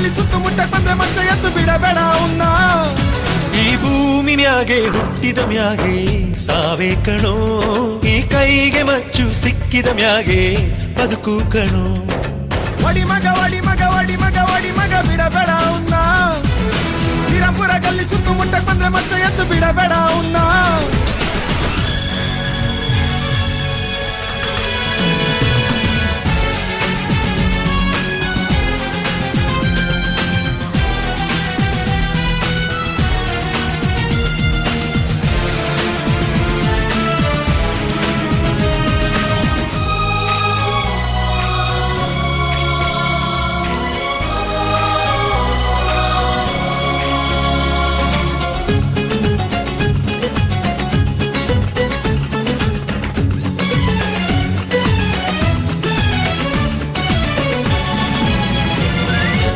ಗಲ್ಲಿ ಸುತ್ತಮುತ್ತ ಬಂದ್ರೆ ಮಚ್ಚ ಎದ್ದು ಬಿಡಬೇಡ ಅವನ್ನ. ಈ ಭೂಮಿ ಮ್ಯಾಗೆ ಹುಟ್ಟಿದ ಮ್ಯಾಗೆ ಸಾವೇ ಕಣೋ, ಈ ಕೈಗೆ ಮಚ್ಚು ಸಿಕ್ಕಿದ ಮ್ಯಾಗೆ ಬದುಕು ಕಣೋ. ಒಡಿ ಮಗ ಒಡಿ ಮಗ ಒಡಿ ಮಗ ಒಡಿ ಮಗ ಬಿಡಬೇಡ ಅವನ್ನ. ಶ್ರೀರಾಮ್ಪುರ ಗಲ್ಲಿ ಸುತ್ತಮುತ್ತ ಬಂದ್ರೆ ಮಚ್ಚ ಎದ್ದು ಬಿಡಬೇಡ ಅವನ್ನ.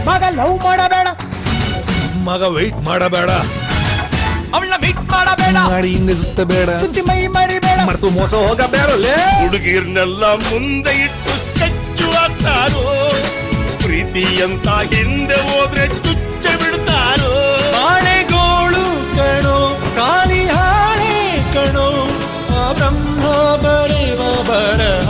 ಮಗ ಲವ್ ಮಾಡಬೇಡ, ಮಗ ವೆಯ್ಟ್ ಮಾಡಬೇಡ, ಅವಳನ್ನ ಮೀಟ್ ಮಾಡಬೇಡ, ಮಾಡಿ ಹಿಂದೆ ಸುತ್ತಬೇಡ, ಸುತ್ತಿ ಮೈ ಮರಿಬೇಡ, ಮರೆತು ಮೋಸ ಹೋಗಬೇಡಲೇ. ಹುಡುಗಿರ್ನೆಲ್ಲ ಮುಂದೆ ಇಟ್ಟು ಸ್ಕೆಚ್ಚು ಹಾಕ್ತಾರೋ, ಪ್ರೀತಿ ಅಂತ ಹಿಂದೆ ಹೋದ್ರೆ ಚುಚ್ಚ ಬಿಡ್ತಾರೋ. ಆಣೆಗೋಳು ಕಣೋ, ಕಾಲಿ ಹಾಳೆ ಕಣೋ, ಆ ಬ್ರಹ್ಮ ಬರೆವ ಬರಹ.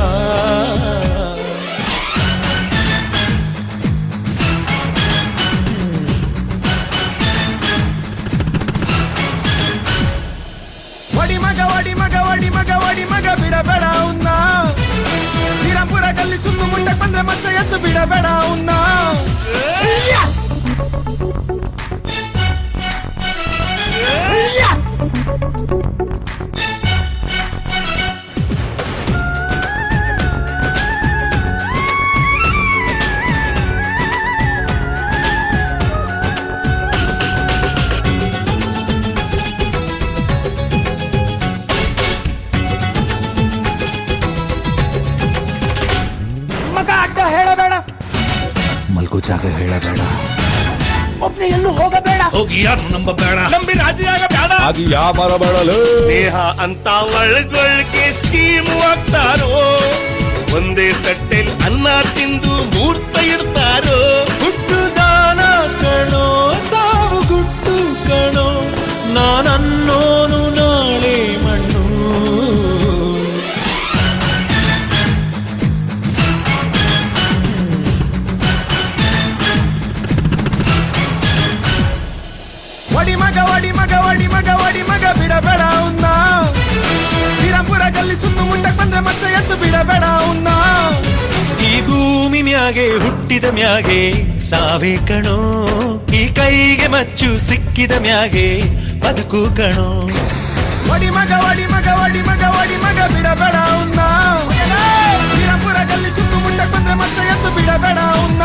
ಒಡಿ ಮಗ ಒಡಿ ಮಗ ಒಡಿ ಮಗ ಒಡಿ ಮಗ ಬಿಡಬೇಡ ಅವನ್ನ. ಶ್ರೀರಾಮ್ಪುರ ಗಲ್ಲಿ ಸುತ್ತಮುತ್ತ ಬಂದ್ರೆ ಮಚ್ಚ ಎದ್ದು ಬಿಡಬೇಡ ಅವನ್ನ. ಮಗ ಅಡ್ಡ ಹೇಳಬೇಡ, ಮಲ್ಕೋ ಜಾಗ ಹೇಳಬೇಡ, ಒಬ್ನೇ ಎಲ್ಲೂ ಹೋಗಬೇಡ, ಹೋಗಿ ಯಾರು ನಂಬಬೇಡ, ನಂಬಿ ರಾಜಿಯಾಗಬೇಡ. ಅದು ಯಾವ ಬರಬೇಡಲು. ದೇಹ ಅಂತ ಒಳಗೊಳಗೆ ಸ್ಕೀಮ್ ಹಾಕ್ತಾರೋ, ಒಂದೇ ತಟ್ಟೆಲ್ ಅನ್ನ ತಿಂದು ಮೂರ್ತ ಇಡ್ತಾರೋ. ಹುಟ್ಟು ದಾನ ಕಣೋ, ಸಾವು ಗುಟ್ಟು ಕಣೋ, ನಾನನ್ನೋನು ನಾಳೆ ಮಣ್ಣು. ಒಡಿ ಮಗ ಒಡಿ ಮಗ ಒಡಿ ಮಗ ಒಡಿ ಮಗ ಬಿಡಬೇಡ ಅವನ್ನ. ಶ್ರೀರಾಮ್ಪುರ ಗಲ್ಲಿ ಸುತ್ತಮುತ್ತ ಬಂದ್ರೆ ಮಚ್ಚ ಎದ್ದು ಬಿಡಬೇಡ ಅವನ್ನ. ಈ ಭೂಮಿ ಮ್ಯಾಗೆ ಹುಟ್ಟಿದ ಮ್ಯಾಗೆ ಸಾವೇ ಕಣೋ, ಈ ಕೈಗೆ ಮಚ್ಚು ಸಿಕ್ಕಿದ ಮ್ಯಾಗೆ ಬದುಕು ಕಣೋ. ಒಡಿ ಮಗ ಒಡಿ ಮಗ ಒಡಿ ಮಗ ಒಡಿ ಮಗ ಬಿಡಬೇಡ ಅವನ್ನ. ಶ್ರೀರಾಮ್ಪುರ ಗಲ್ಲಿ ಸುತ್ತಮುತ್ತ ಬಂದ್ರೆ ಮಚ್ಚ ಎದ್ದು ಬಿಡಬೇಡ ಅವನ್ನ.